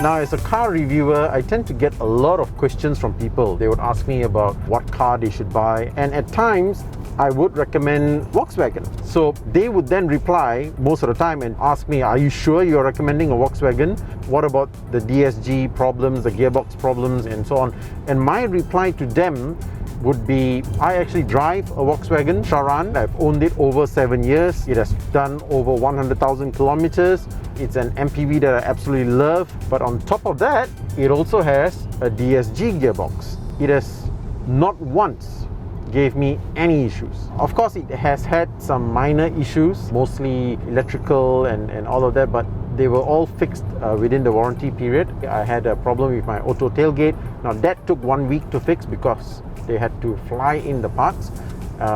Now, as a car reviewer, I tend to get a lot of questions from people. They would ask me about what car they should buy, and at times I would recommend Volkswagen. So they would then reply most of the time and ask me, are you sure you're recommending a Volkswagen? What about the DSG problems, the gearbox problems, and so on? And my reply to them would be, I actually drive a Volkswagen Charan. I've owned it over 7 years. It has done over 100,000 kilometers. It's an MPV that I absolutely love. But on top of that, it also has a DSG gearbox. It has not once gave me any issues. Of course, it has had some minor issues, mostly electrical and all of that, but they were all fixed within the warranty period. I had a problem with my auto tailgate. Now that took 1 week to fix because they had to fly in the parts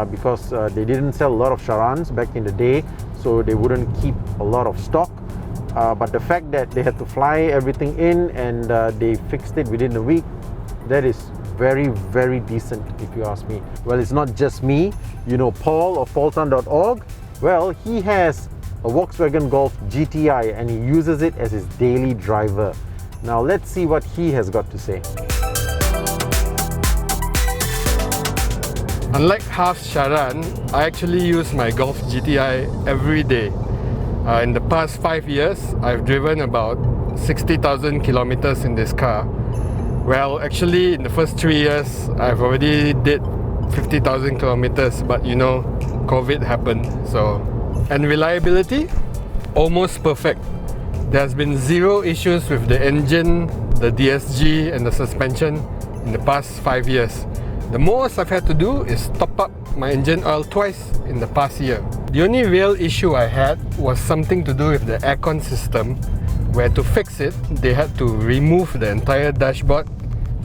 because they didn't sell a lot of Charans back in the day, so they wouldn't keep a lot of stock. But the fact that they had to fly everything in and they fixed it within a week, that is very, very decent if you ask me. Well, it's not just me. You know Paul of faultan.org? Well, he has a Volkswagen Golf GTI and he uses it as his daily driver. Now let's see what he has got to say. Unlike Haas Charan, I actually use my Golf GTI every day. In the past 5 years, I've driven about 60,000 kilometers in this car. Well, actually, in the first 3 years, I've already did 50,000 kilometers, but you know, COVID happened, so. And reliability, almost perfect. There's been zero issues with the engine, the DSG and the suspension in the past 5 years. The most I've had to do is top up my engine oil twice in the past year. The only real issue I had was something to do with the aircon system, where to fix it, they had to remove the entire dashboard,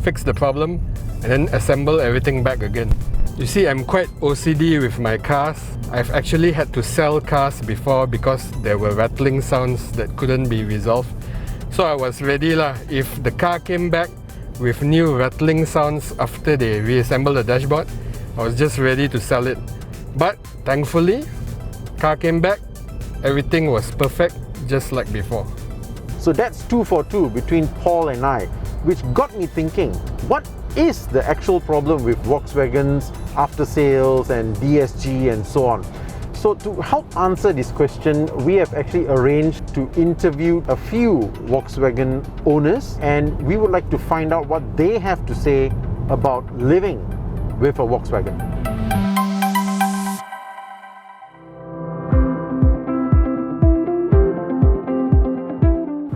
fix the problem, and then assemble everything back again. You see, I'm quite OCD with my cars. I've actually had to sell cars before because there were rattling sounds that couldn't be resolved. So I was ready lah. If the car came back with new rattling sounds after they reassembled the dashboard, I was just ready to sell it. But thankfully, car came back, everything was perfect, just like before. So that's 2 for 2 between Paul and I, which got me thinking, what is the actual problem with Volkswagen's after-sales and DSG and so on? So to help answer this question, we have actually arranged to interview a few Volkswagen owners, and we would like to find out what they have to say about living with a Volkswagen.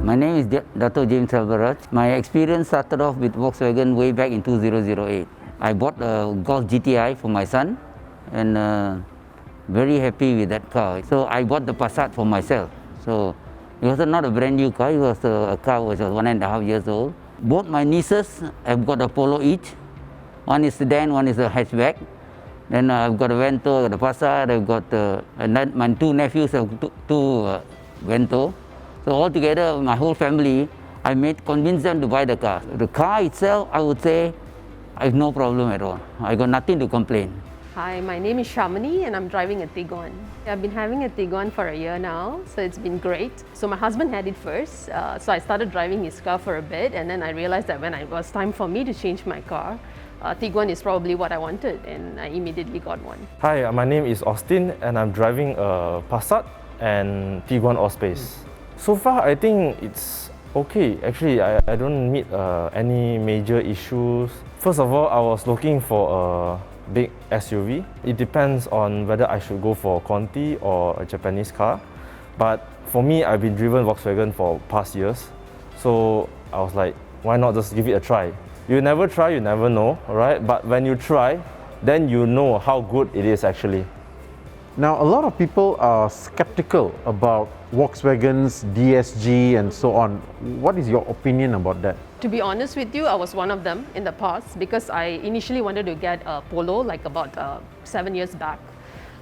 My name is Dato' James Alvarez. My experience started off with Volkswagen way back in 2008. I bought a Golf GTI for my son and very happy with that car. So I bought the Passat for myself. So it was not a brand new car, it was a car which was 1.5 years old. Both my nieces have got a Polo each. One is sedan, one is a hatchback. Then I've got a Vento, the Passat, I've got and then my two nephews have two Vento. So altogether, my whole family, I convinced them to buy the car. The car itself, I would say, I have no problem at all. I got nothing to complain. Hi, my name is Shamini and I'm driving a Tiguan. I've been having a Tiguan for a year now, so it's been great. So my husband had it first, so I started driving his car for a bit, and then I realized that when it was time for me to change my car, Tiguan is probably what I wanted, and I immediately got one. Hi, my name is Austin and I'm driving a Passat and Tiguan Allspace. So far, I think it's okay. Actually, I don't meet any major issues. First of all, I was looking for a big SUV. It depends on whether I should go for a Conti or a Japanese car. But for me, I've been driven Volkswagen for past years. So I was like, why not just give it a try? You never try, you never know, right? But when you try, then you know how good it is actually. Now, a lot of people are skeptical about Volkswagen's DSG and so on. What is your opinion about that? To be honest with you, I was one of them in the past because I initially wanted to get a Polo like about 7 years back.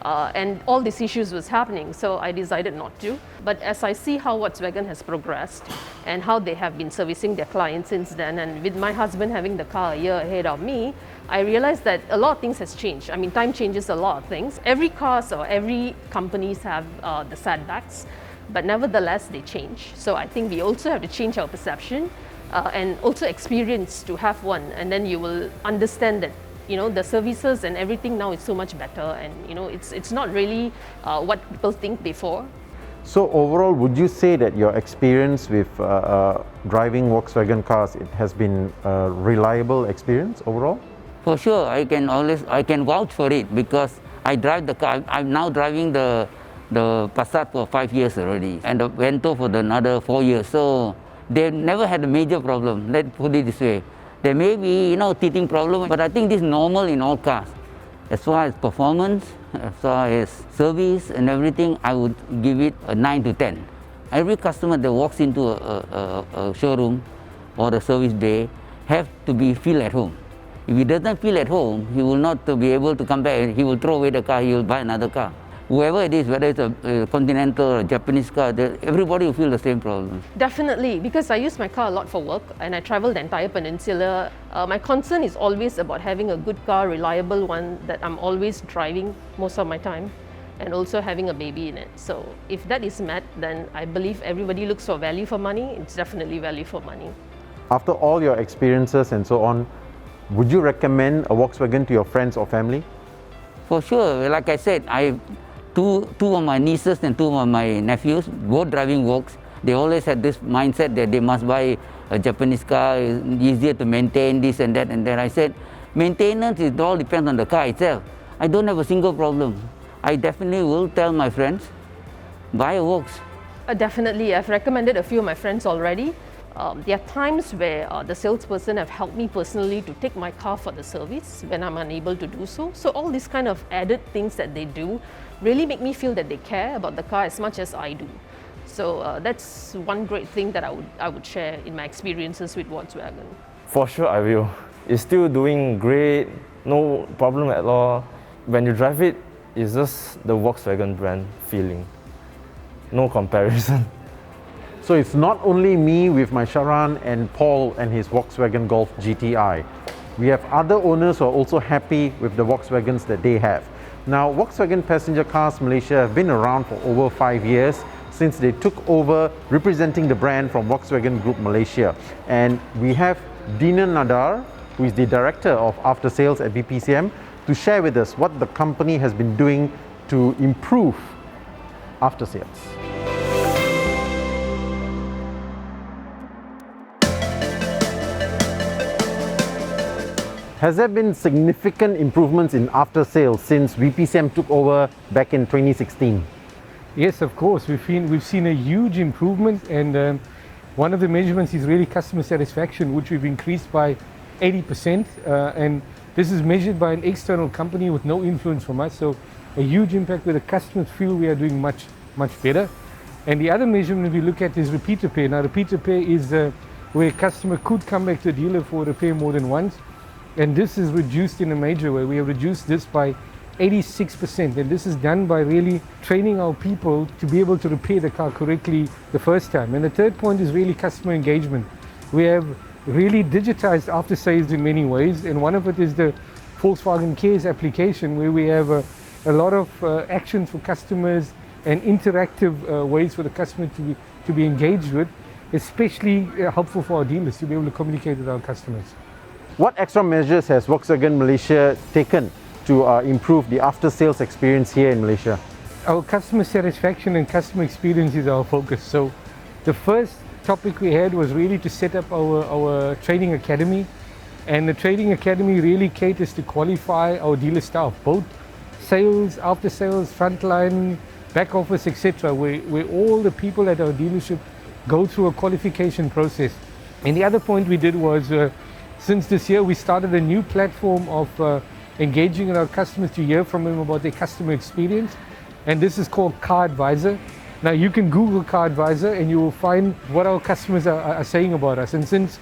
And all these issues was happening, so I decided not to. But as I see how Volkswagen has progressed and how they have been servicing their clients since then, and with my husband having the car a year ahead of me, I realized that a lot of things has changed. I mean, time changes a lot of things. Every cars or every companies have the setbacks. but nevertheless they change. So I think we also have to change our perception and also experience to have one, and then you will understand that the services and everything now is so much better, and it's not really what people think before. So overall, would you say that your experience with driving Volkswagen cars, it has been a reliable experience overall? For sure, I can vouch for it because I drive the car. I'm now driving the Passat for 5 years already, and the Vento for another 4 years. So they never had a major problem. Let's put it this way. There may be teething problem, but I think this is normal in all cars. As far as performance, as far as service and everything, I would give it a 9 to 10. Every customer that walks into a showroom or a service bay have to feel at home. If he doesn't feel at home, he will not be able to come back. He will throw away the car, he will buy another car. Whoever it is, whether it's a Continental or a Japanese car, everybody will feel the same problem. Definitely, because I use my car a lot for work and I travel the entire peninsula. My concern is always about having a good car, reliable one that I'm always driving most of my time, and also having a baby in it. So if that is met, then I believe everybody looks for value for money. It's definitely value for money. After all your experiences and so on, would you recommend a Volkswagen to your friends or family? For sure, like I said, two of my nieces and two of my nephews, both driving Volks, they always had this mindset that they must buy a Japanese car, it's easier to maintain this and that. And then I said, maintenance, it all depends on the car itself. I don't have a single problem. I definitely will tell my friends, buy a Volks. Definitely, I've recommended a few of my friends already. There are times where the salesperson have helped me personally to take my car for the service when I'm unable to do so. So all these kind of added things that they do really make me feel that they care about the car as much as I do. So that's one great thing that I would share in my experiences with Volkswagen. For sure I will. It's still doing great, no problem at all. When you drive it, it's just the Volkswagen brand feeling. No comparison. So it's not only me with my Charan and Paul and his Volkswagen Golf GTI. We have other owners who are also happy with the Volkswagens that they have. Now, Volkswagen Passenger Cars Malaysia have been around for over 5 years since they took over representing the brand from Volkswagen Group Malaysia. And we have Dina Nadar, who is the Director of Aftersales at VPCM, to share with us what the company has been doing to improve aftersales. Has there been significant improvements in after sales since VPCM took over back in 2016? Yes, of course. We've seen a huge improvement, and one of the measurements is really customer satisfaction, which we've increased by 80%. And this is measured by an external company with no influence from us. So a huge impact where the customers feel we are doing much better. And the other measurement we look at is repeat repair. Now, repeat repair is where a customer could come back to the dealer for a repair more than once. And this is reduced in a major way. We have reduced this by 86%, and this is done by really training our people to be able to repair the car correctly the first time. And the third point is really customer engagement. We have really digitized after sales in many ways, and one of it is the Volkswagen Cares application, where we have a lot of actions for customers and interactive ways for the customer to be engaged with, especially helpful for our dealers to be able to communicate with our customers. What extra measures has Volkswagen Malaysia taken to improve the after-sales experience here in Malaysia? Our customer satisfaction and customer experience is our focus. So the first topic we had was really to set up our training academy, and the training academy really caters to qualify our dealer staff, both sales, after sales, frontline, back office, etc., where all the people at our dealership go through a qualification process. And the other point we did was since this year, we started a new platform of engaging with our customers to hear from them about their customer experience, and this is called Car Advisor. Now, you can Google Car Advisor and you will find what our customers are saying about us. And since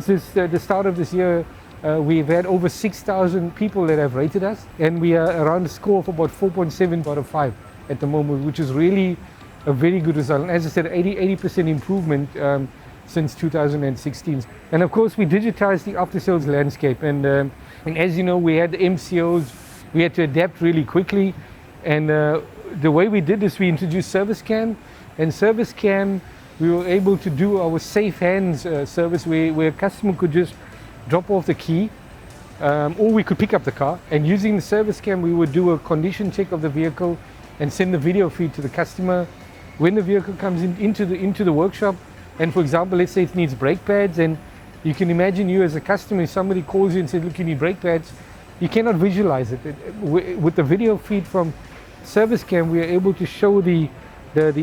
the start of this year, we've had over 6,000 people that have rated us, and we are around a score of about 4.7 out of 5 at the moment, which is really a very good result. And as I said, 80% improvement since 2016. And of course, we digitized the after-sales landscape. And as you know, we had the MCOs, we had to adapt really quickly. And the way we did this, we introduced ServiceScan, And service cam, we were able to do our safe hands service where a customer could just drop off the key, or we could pick up the car, and using the service cam we would do a condition check of the vehicle and send the video feed to the customer. When the vehicle comes into the workshop, and for example, let's say it needs brake pads, and you can imagine you as a customer, if somebody calls you and says, look, you need brake pads, you cannot visualize it. With the video feed from service cam, we are able to show the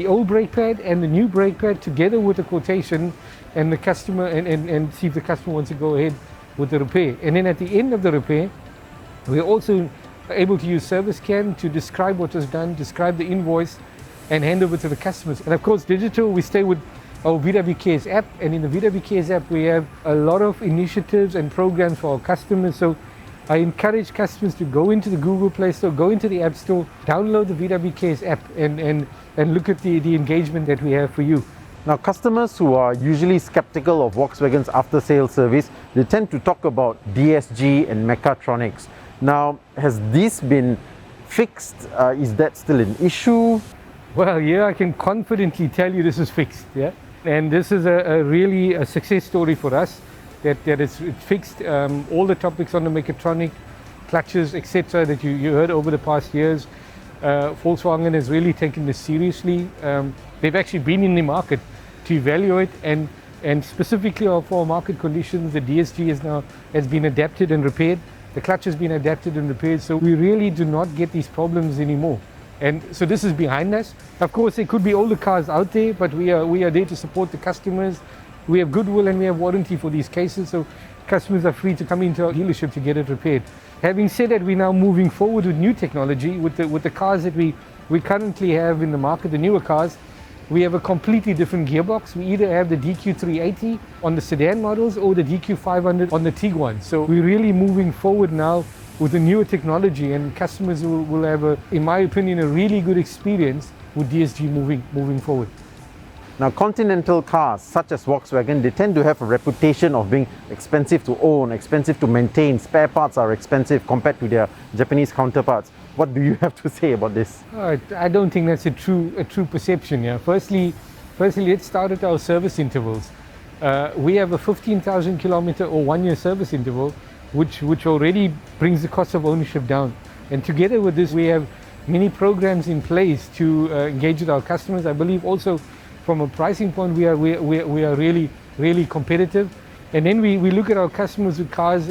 old brake pad and the new brake pad together with the quotation, and the customer and see if the customer wants to go ahead with the repair. And then at the end of the repair, we are also able to use service cam to describe what was done, describe the invoice, and hand over to the customers. And of course, digital, we stay with our VW Cares app, and in the VW Cares app we have a lot of initiatives and programs for our customers. So I encourage customers to go into the Google Play Store, go into the App Store, download the VW Cares app, and look at the engagement that we have for you. Now, customers who are usually skeptical of Volkswagen's after-sales service, they tend to talk about DSG and mechatronics. Now, has this been fixed? Is that still an issue? Well, yeah, I can confidently tell you this is fixed, yeah. And this is really a success story for us, that it's fixed. All the topics on the mechatronic, clutches, etc. that you heard over the past years, Volkswagen has really taken this seriously. They've actually been in the market to evaluate, and specifically for our market conditions, the DSG has been adapted and repaired. The clutch has been adapted and repaired, so we really do not get these problems anymore. And so this is behind us. Of course, there could be older cars out there, but we are there to support the customers. We have goodwill and we have warranty for these cases, so customers are free to come into our dealership to get it repaired. Having said that, we're now moving forward with new technology. With the cars that we currently have in the market, the newer cars, we have a completely different gearbox. We either have the DQ380 on the sedan models or the DQ500 on the Tiguan. So we're really moving forward now with the newer technology, and customers will have, in my opinion, a really good experience with DSG moving forward. Now, continental cars such as Volkswagen, they tend to have a reputation of being expensive to own, expensive to maintain. Spare parts are expensive compared to their Japanese counterparts. What do you have to say about this? I don't think that's a true perception. Yeah. Firstly, let's start at our service intervals. We have a 15,000 kilometer or 1 year service interval, which already brings the cost of ownership down. And together with this, we have many programs in place to engage with our customers. I believe also from a pricing point, we are really competitive. And then we look at our customers with cars,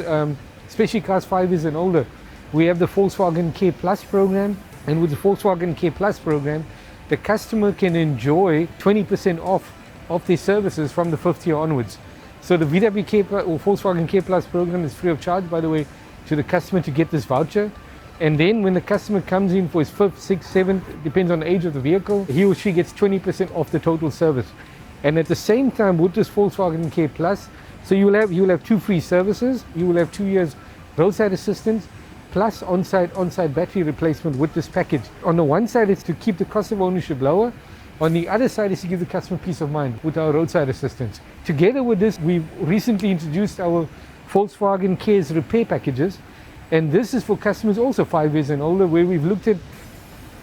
especially cars 5 years and older. We have the Volkswagen Care Plus program, and with the Volkswagen Care Plus program, the customer can enjoy 20% off their services from the 5th year onwards. So the VW Care or Volkswagen Care Plus program is free of charge, by the way, to the customer to get this voucher. And then when the customer comes in for his 5th, 6th, 7th, depends on the age of the vehicle, he or she gets 20% off the total service. And at the same time, with this Volkswagen Care Plus, so you will have 2 free services, you will have 2 years roadside assistance, plus on-site battery replacement with this package. On the one side, it's to keep the cost of ownership lower. On the other side is to give the customer peace of mind with our roadside assistance. Together with this, we've recently introduced our Volkswagen Cares repair packages. And this is for customers also 5 years and older, where we've looked at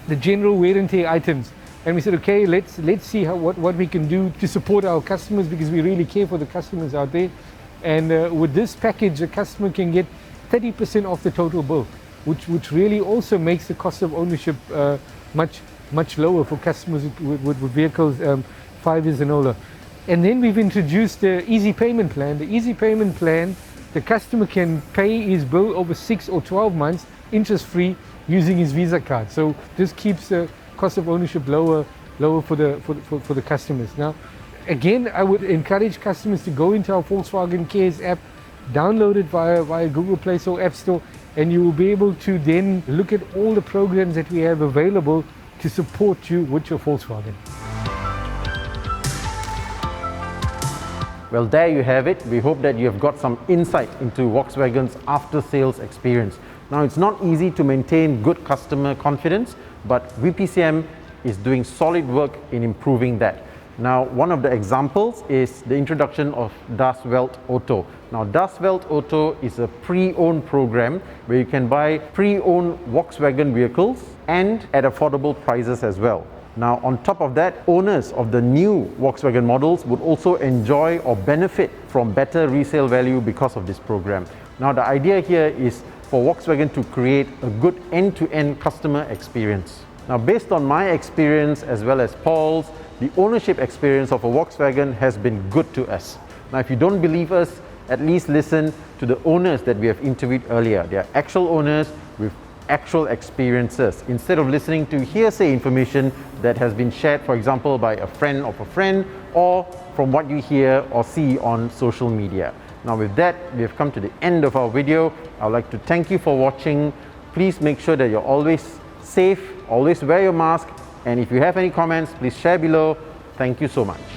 the general wear and tear items. And we said, okay, let's see what we can do to support our customers, because we really care for the customers out there. And with this package, the customer can get 30% off the total bill, which really also makes the cost of ownership much lower for customers with vehicles 5 years and older. And then we've introduced the easy payment plan. The easy payment plan, the customer can pay his bill over 6 or 12 months interest-free using his Visa card. So this keeps the cost of ownership lower for the customers. Now, again, I would encourage customers to go into our Volkswagen Cares app, download it via Google Play Store, App Store, and you will be able to then look at all the programs that we have available to support you with your Volkswagen. Well, there you have it. We hope that you have got some insight into Volkswagen's after-sales experience. Now, it's not easy to maintain good customer confidence, but VPCM is doing solid work in improving that. Now, one of the examples is the introduction of Das Welt Auto. Now, Das Welt Auto is a pre-owned program where you can buy pre-owned Volkswagen vehicles and at affordable prices as well. Now, on top of that, owners of the new Volkswagen models would also enjoy or benefit from better resale value because of this program. Now, the idea here is for Volkswagen to create a good end-to-end customer experience. Now, based on my experience as well as Paul's, the ownership experience of a Volkswagen has been good to us. Now, if you don't believe us, at least listen to the owners that we have interviewed earlier. They are actual owners with actual experiences, instead of listening to hearsay information that has been shared, for example, by a friend of a friend, or from what you hear or see on social media. Now, with that, we have come to the end of our video. I would like to thank you for watching. Please make sure that you're always safe, always wear your mask, and if you have any comments, please share below. Thank you so much.